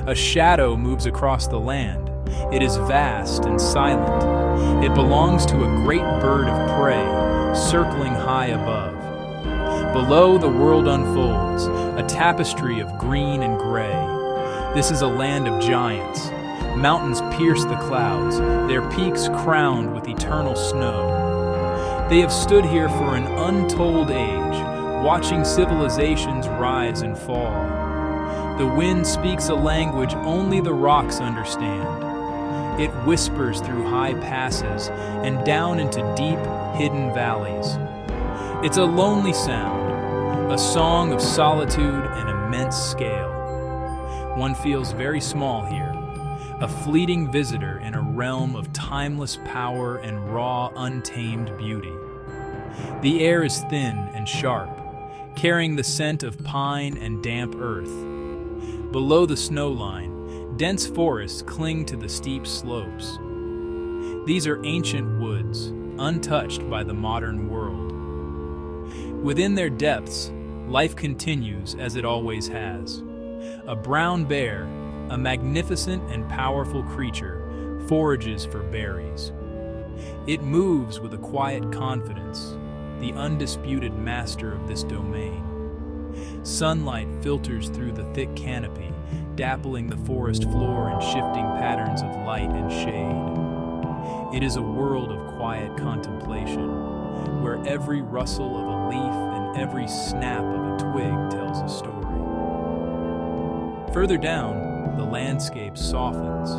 A shadow moves across the land. It is vast and silent. It belongs to a great bird of prey, circling high above. Below, the world unfolds, a tapestry of green and gray. This is a land of giants. Mountains pierce the clouds, their peaks crowned with eternal snow. They have stood here for an untold age, watching civilizations rise and fall. The wind speaks a language only the rocks understand. It whispers through high passes and down into deep, hidden valleys. It's a lonely sound, a song of solitude and immense scale. One feels very small here, a fleeting visitor in a realm of timeless power and raw, untamed beauty. The air is thin and sharp, carrying the scent of pine and damp earth. Below the snow line, dense forests cling to the steep slopes. These are ancient woods, untouched by the modern world. Within their depths, life continues as it always has. A brown bear, a magnificent and powerful creature, forages for berries. It moves with a quiet confidence, the undisputed master of this domain. Sunlight filters through the thick canopy, dappling the forest floor in shifting patterns of light and shade. It is a world of quiet contemplation, where every rustle of a leaf and every snap of a twig tells a story. Further down, the landscape softens.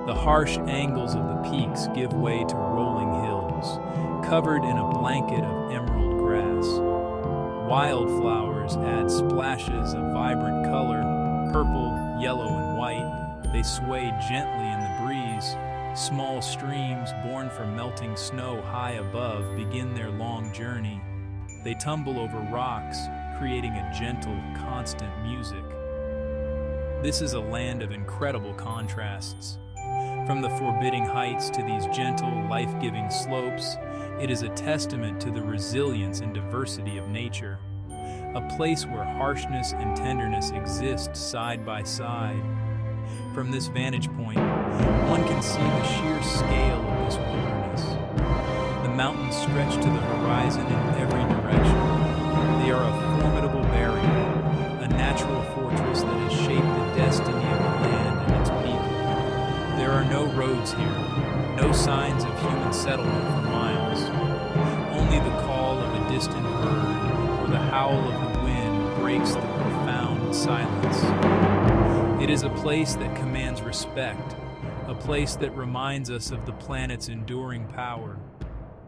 The harsh angles of the peaks give way to rolling hills, covered in a blanket of emerald grass. Wildflowers add splashes of vibrant color, purple, yellow, and white. They sway gently in the breeze. Small streams, born from melting snow high above, begin their long journey. They tumble over rocks, creating a gentle, constant music. This is a land of incredible contrasts. From the forbidding heights to these gentle, life-giving slopes, it is a testament to the resilience and diversity of nature. A place where harshness and tenderness exist side by side. From this vantage point, one can see the sheer scale of this wilderness. The mountains stretch to the horizon in every direction. They are a formidable barrier, a natural fortress that has shaped the destiny of the land and its people. There are no roads here, no signs of human settlement for miles. Only the call of a distant bird or the howl of the wind breaks the profound silence. It is a place that commands respect, a place that reminds us of the planet's enduring power,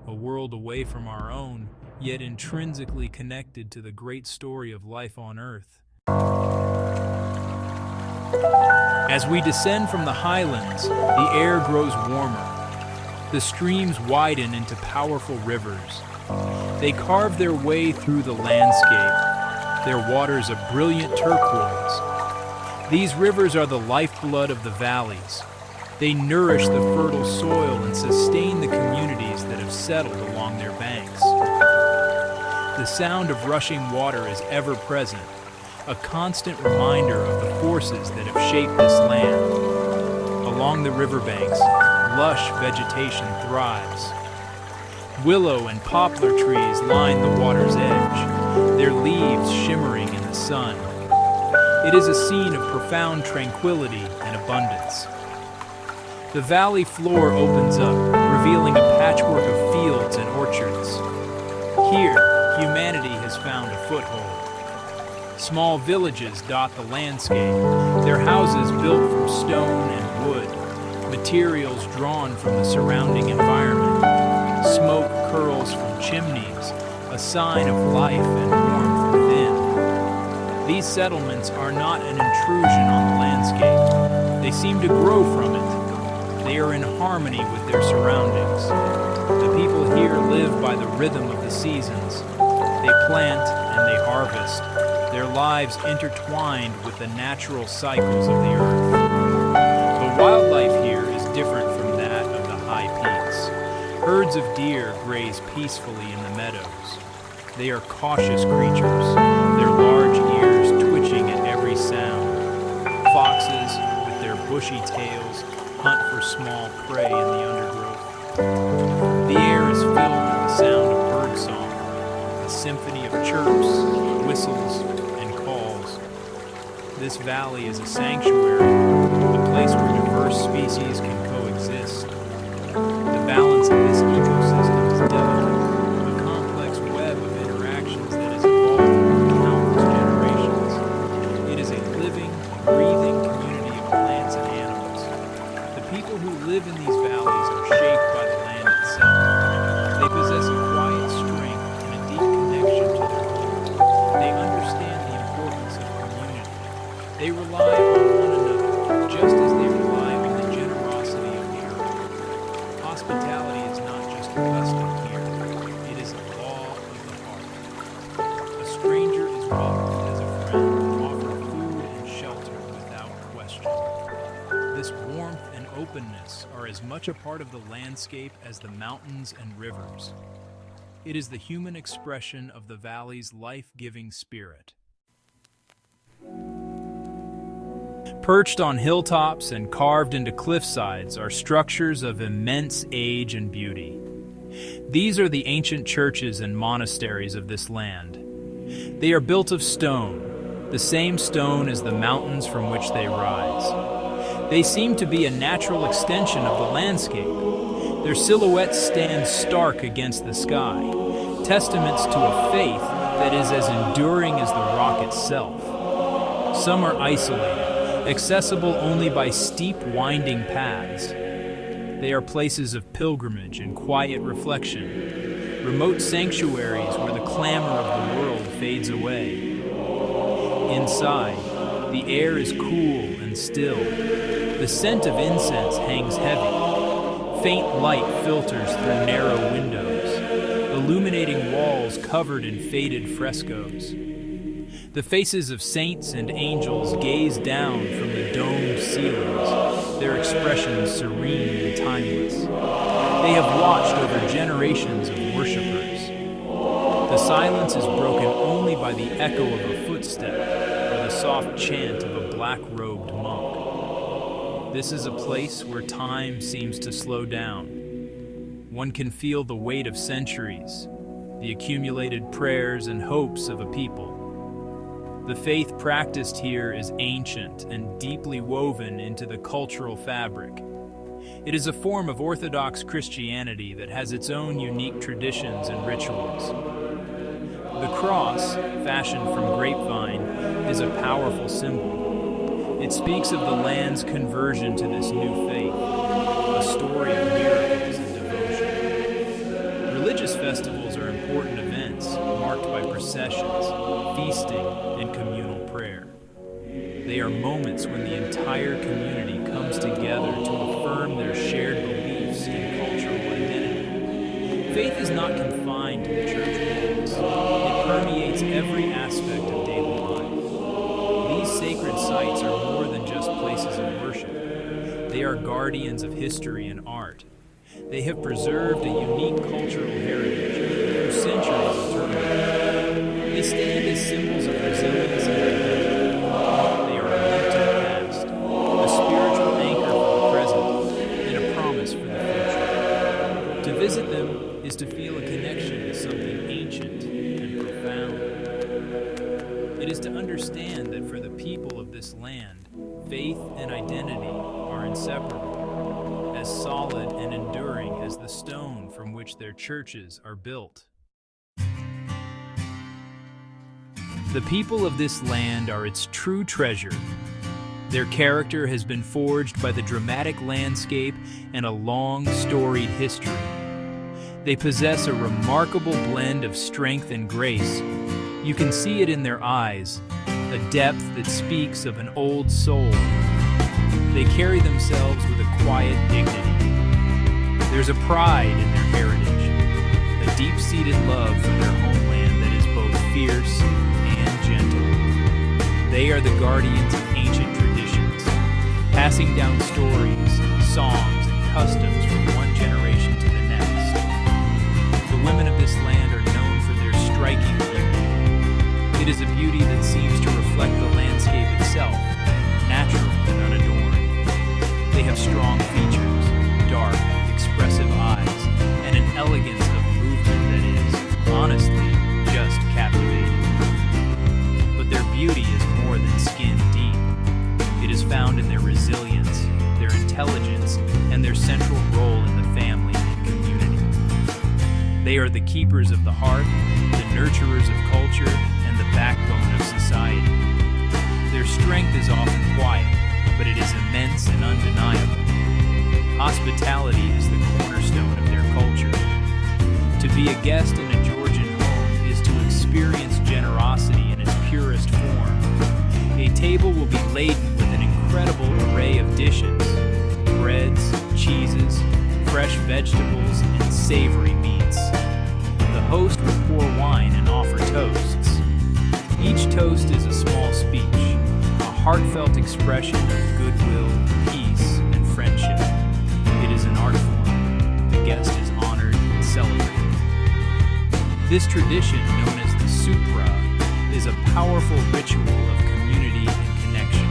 a world away from our own, yet intrinsically connected to the great story of life on Earth. As we descend from the highlands, the air grows warmer. The streams widen into powerful rivers. They carve their way through the landscape, their waters a brilliant turquoise. These rivers are the lifeblood of the valleys. They nourish the fertile soil and sustain the communities that have settled along their banks. The sound of rushing water is ever present, a constant reminder of the forces that have shaped this land. Along the riverbanks, lush vegetation thrives. Willow and poplar trees line the water's edge, their leaves shimmering in the sun. It is a scene of profound tranquility and abundance. The valley floor opens up, revealing a patchwork of fields and orchards. Here, humanity has found a foothold. Small villages dot the landscape, their houses built from stone and wood, materials drawn from the surrounding environment. Smoke curls from chimneys, a sign of life and warmth within. These settlements are not an intrusion on the landscape. They seem to grow from it. They are in harmony with their surroundings. The people here live by the rhythm of the seasons. They plant and they harvest, their lives intertwined with the natural cycles of the earth. The wildlife here is different from that of the high peaks. Herds of deer graze peacefully in the meadows. They are cautious creatures, their large ears twitching at every sound. Foxes This valley is a sanctuary, a place where diverse species can coexist. The balance of this ecosystem is delicate, a complex web of interactions that has evolved through countless generations. It is a living, breathing community of plants and animals. The people who live in these valleys are shaped by the land itself. They possess a quiet strength and a deep connection to their home. They understand the importance of community. They rely on one another, just as they rely on the generosity of the earth. Hospitality is not just a custom here, it is a law of the heart. A stranger is welcomed as a friend, offered food and shelter without question. This warmth and openness are as much a part of the landscape as the mountains and rivers. It is the human expression of the valley's life-giving spirit. Perched on hilltops and carved into cliffsides are structures of immense age and beauty. These are the ancient churches and monasteries of this land. They are built of stone, the same stone as the mountains from which they rise. They seem to be a natural extension of the landscape. Their silhouettes stand stark against the sky, testaments to a faith that is as enduring as the rock itself. Some are isolated, accessible only by steep, winding paths. They are places of pilgrimage and quiet reflection, remote sanctuaries where the clamor of the world fades away. Inside, the air is cool and still. The scent of incense hangs heavy. Faint light filters through narrow windows, illuminating walls covered in faded frescoes. The faces of saints and angels gaze down from the domed ceilings, their expressions serene and timeless. They have watched over generations of worshipers. The silence is broken only by the echo of a footstep or the soft chant of a black-robed monk. This is a place where time seems to slow down. One can feel the weight of centuries, the accumulated prayers and hopes of a people. The faith practiced here is ancient and deeply woven into the cultural fabric. It is a form of Orthodox Christianity that has its own unique traditions and rituals. The cross, fashioned from grapevine, is a powerful symbol. It speaks of the land's conversion to this new faith, a story of miracles and devotion. Religious festivals are important events marked by processions, feasting, and communal prayer. They are moments when the entire community comes together to affirm their shared beliefs and cultural identity. Faith is not confined to the church walls. It permeates every aspect of daily life. These sacred sites are more than just places of worship. They are guardians of history and art. They have preserved a unique cultural heritage through centuries of turmoil. They stand as symbols of resilience and identity. They are a link to the past, a spiritual anchor for the present, and a promise for the future. To visit them is to feel a connection to something ancient and profound. It is to understand that for the people of this land, faith and identity are inseparable, as solid and enduring as the stone from which their churches are built. The people of this land are its true treasure. Their character has been forged by the dramatic landscape and a long, storied history. They possess a remarkable blend of strength and grace. You can see it in their eyes, a depth that speaks of an old soul. They carry themselves with a quiet dignity. There's a pride in their heritage, a deep-seated love for their homeland that is both fierce and gentle. They are the guardians of ancient traditions, passing down stories, songs, and customs from one generation to the next. The women of this land are known for their striking beauty. It is a beauty that seems to reflect the landscape itself, natural and unadorned. They have strong features, dark, expressive eyes, and an elegance of movement that is, honestly, just captivating. But their beauty is more than skin deep. found in their resilience, their intelligence, and their central role in the family and community. They are the keepers of the hearth, the nurturers of culture, and the backbone of society. Their strength is often quiet, but it is immense and undeniable. Hospitality is the cornerstone of their culture. To be a guest in a Georgian home is to experience generosity in its purest form. A table will be laden with an incredible array of dishes: breads, cheeses, fresh vegetables, and savory meats. The host will pour wine and offer toasts. Each toast is a small speech, a heartfelt expression of goodwill, peace, and friendship. It is an art form. The guest is honored and celebrated. This tradition, known as the supra, is a powerful ritual of community and connection.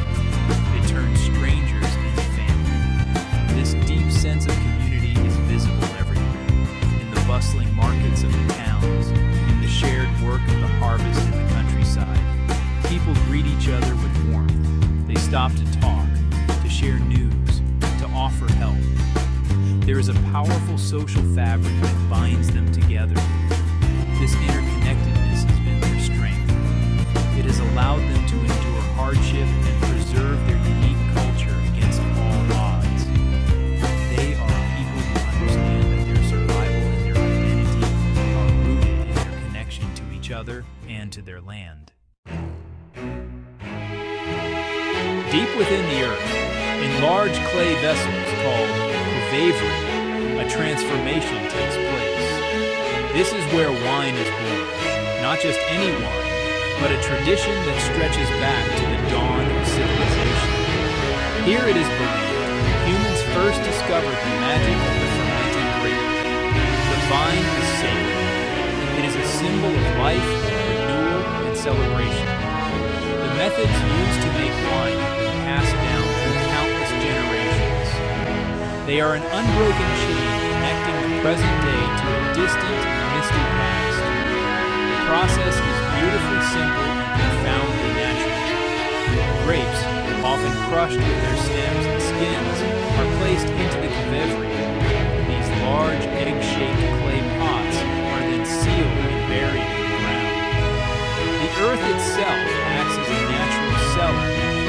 It turns strangers into family. This deep sense of community is visible everywhere, in the bustling markets of the towns, in the shared work of the harvest in the countryside. People greet each other with warmth. They stop to talk, to share news, to offer help. There is a powerful social fabric that binds them together. This interconnectedness has been their strength. It has allowed them to endure hardship and preserve their unique culture against all odds. They are a people who understand that their survival and their identity are rooted in their connection to each other and to their land. Deep within the earth, in large clay vessels called Qvevri, a transformation takes place. This is where wine is born, not just any wine, but a tradition that stretches back to the dawn of civilization. Here it is believed humans first discovered the magic of the fermented grape. The vine is sacred. It is a symbol of life, renewal, and celebration. The methods used to make wine have been passed down through countless generations. They are an unbroken chain connecting the present day to a distant, misty past. The process is beautifully simple and profoundly natural. Grapes, often crushed with their stems and skins, are placed into the Qvevri. These large, egg-shaped clay pots are then sealed and buried in the ground. The earth itself acts as a natural cellar,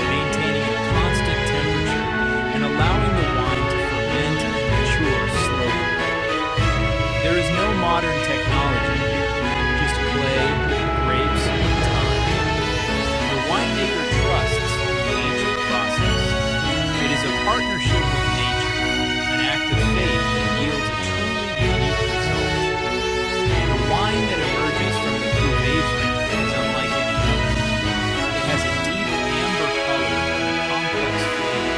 maintaining a constant temperature and allowing the wine to ferment and mature slowly. There is no modern technology here, just clay, grapes, and time. The winemaker trusts in the ancient process. It is a partnership with nature, an act of faith that yields a truly unique result. The wine that emerges from the Qvevri is unlike any other. It has a deep amber color and a complex flavor.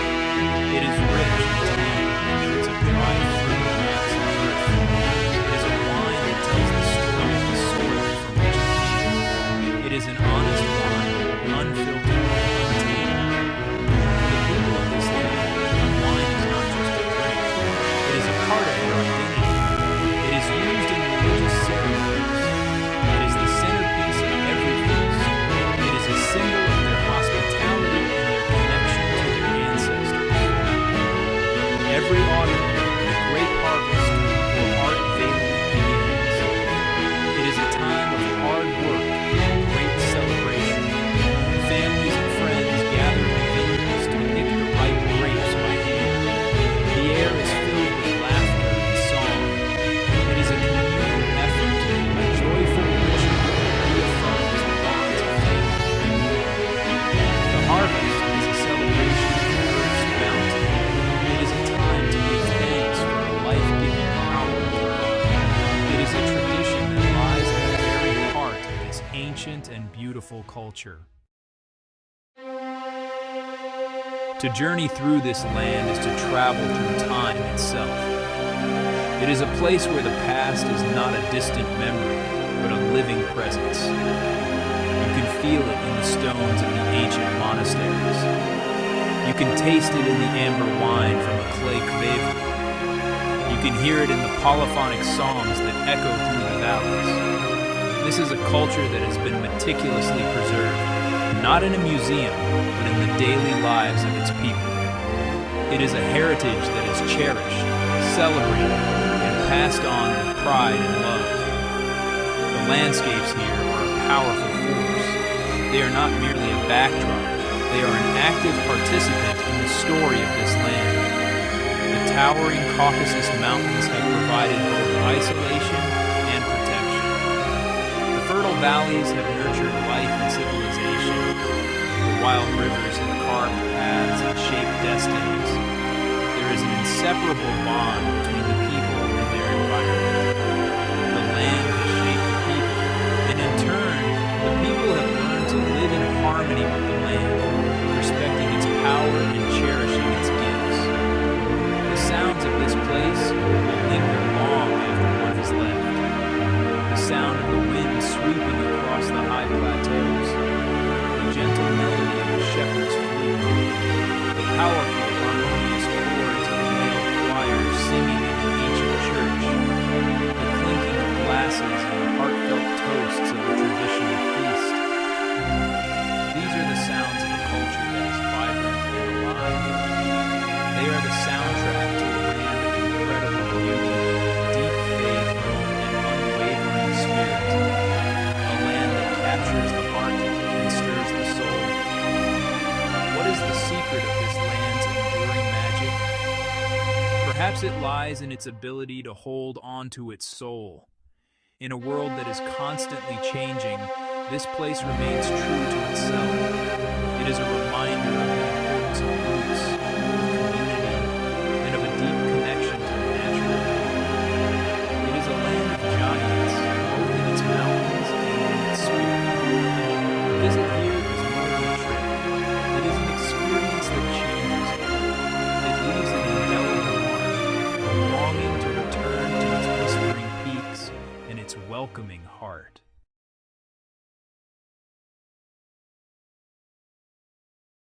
It is rich and tangy, notes of dried fruit, nuts, and earth. It is a wine that tells the story of the soil from which it came. It is an honest wine, unfiltered, untainted. For the people of this land, wine is not just a drink. It is a part of their identity. It is used in religious ceremonies. It is the centerpiece of every feast. It is a symbol of their hospitality and their connection to their ancestors. Every autumn, the great harvest, or art veiling, begins. It is a time of hard work and great celebration. Families and friends gather in the vineyards to pick the ripe grapes by hand. The air is filled with laughter and song. It is a communal effort, a joyful ritual that reaffirms the bonds of family. The harvest is a celebration of the earth's bounty. It is a time to give thanks for the life-giving power of the vine. It is a tradition that lies at the very heart of this ancient and beautiful culture. To journey through this land is to travel through time itself. It is a place where the past is not a distant memory, but a living presence. You can feel it in the stones of the ancient monasteries. You can taste it in the amber wine from a clay Qvevri. You can hear it in the polyphonic songs that echo through the valleys. This is a culture that has been meticulously preserved, not in a museum, but in the daily lives of its people. It is a heritage that is cherished, celebrated, and passed on with pride and love. The landscapes here are a powerful force. They are not merely a backdrop, they are an active participant in the story of this land. The towering Caucasus Mountains have provided both isolation and protection. The fertile valleys have nurtured life and civilization. The wild rivers have carved paths and shaped destinies. There is an inseparable bond between the people and their environment. The land has shaped the people, and in turn, the people have learned to live in harmony with the land, respecting its power and cherishing its gifts. The sounds of this place will linger long after one has left. The sound of the wind sweeping across the high plateaus, the gentle melody of the shepherd's flute, the powerful harmonious chords of the male choir singing in an ancient church, the clinking of glasses and the heartfelt toasts of the traditional feast. These are the sounds of a culture that is vibrant and alive. They are the soundtrack to a land of incredible beauty, deep faith, and unwavering spirit. A land that captures the heart and stirs the soul. What is the secret of this land's enduring magic? Perhaps it lies in its ability to hold on to its soul. In a world that is constantly changing, this place remains true to itself. It is a reminder of the importance of roots, of community, and of a deep connection to the natural world. It is a land of giants, both in its mountains and in its spirit. A visit here is more than a trip. It is an experience that changes you. It leaves an indelible mark, a longing to return to its whispering peaks and its welcoming heart.